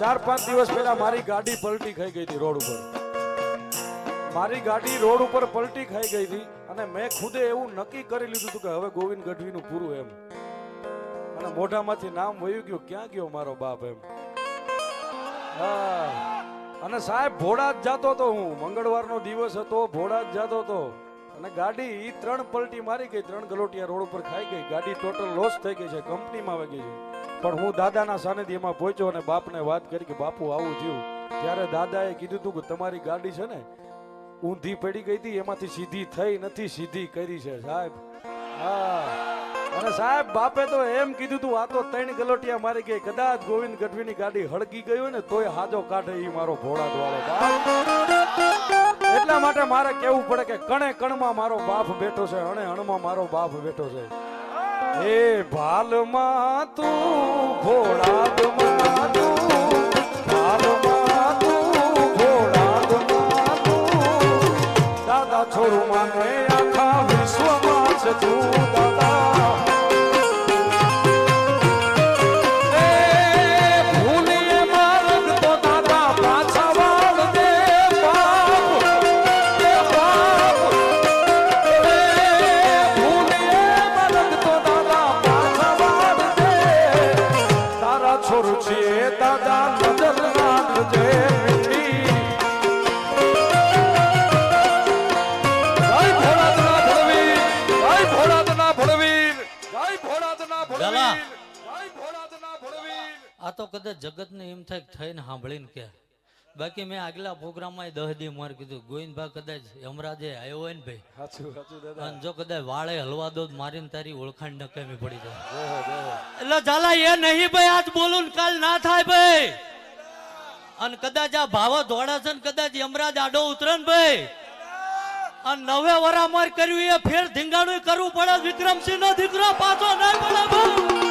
4-5 દિવસ પહેલા મારી ગાડી પલટી ખાઈ ગઈ હતી રોડ ઉપર. મારી ગાડી રોડ ઉપર પલટી ખાઈ ગઈ હતી અને મેં ખુદે એવું નક્કી કરી લીધું હતું કે હવે ગોવિંદ ગઢવીનું પૂરું એમ. અને મોઢામાંથી નામ વયું ગયું, ક્યાં ગયો મારો બાપ એમ. હા, અને સાહેબ ભોળા જ જાતો હતો હું. મંગળવારનો દિવસ હતો, ભોળા જ જાતો હતો અને ગાડી 3 પલટી મારી ગઈ, 3 ગલોટિયા રોડ ઉપર ખાઈ ગઈ. ગાડી ટોટલ લોસ થઈ ગઈ છે, કંપનીમાં આવી ગઈ છે. પણ હું દાદાના સાનિધ્યમાં પહોંચ્યો અને બાપને વાત કરી કે બાપુ આવું થયું. ત્યારે દાદાએ કીધું હતું કે તમારી ગાડી છે ને ઊંધી પડી ગઈ હતી, એમાંથી સીધી થઈ નથી, સીધી કરી છે સાહેબ. હા, અને સાહેબ બાપે તો એમ કીધું તું આ તો 3 ગલોટિયા મારી ગઈ. કદાચ ગોવિંદ ગઢવીની ગાડી હળગી ગઈ હોય ને તોય હાજો કાઢે ઈ મારો ભોળાદ વાળો બાપ. એટલા માટે મારે કેવું પડે કે કણે કણમાં મારો બાપ બેઠો છે, અણે અણમાં મારો બાપ બેઠો છે. એ ભાલમાં તું ભોળાદમાં તું, ભાલમાં તું ભોળાદમાં તું, દાદા છોરું માને આખા વિશ્વમાં છે તું દાદા. આ તો કદાચ જગત ને એમ થાય થઈને સાંભળીને કે બાકી મેં આગલા પ્રોગ્રામમાં 10 દી માર કીધું ગોવિંદભા કદાચ યમરાજે આવ્યો હોય ને ભાઈ, અને જો કદાચ વાળે હલવા દો મારીને તારી ઓળખાણ નકામી પડી જાય. એટલે ઝાલા એ નહીં ભાઈ, આજ બોલું કાલ ના થાય ભાઈ. અને કદાચ આ ભાવ ધોળા છે ને કદાચ યમરાજ આડો ઉતરે ને ભાઈ, અને 9 વરા માર કર્યું એ ફેર ધીંગાણું કરવું પડે. વિક્રમસિંહ નો દીકરો પાછો નહીં પડે.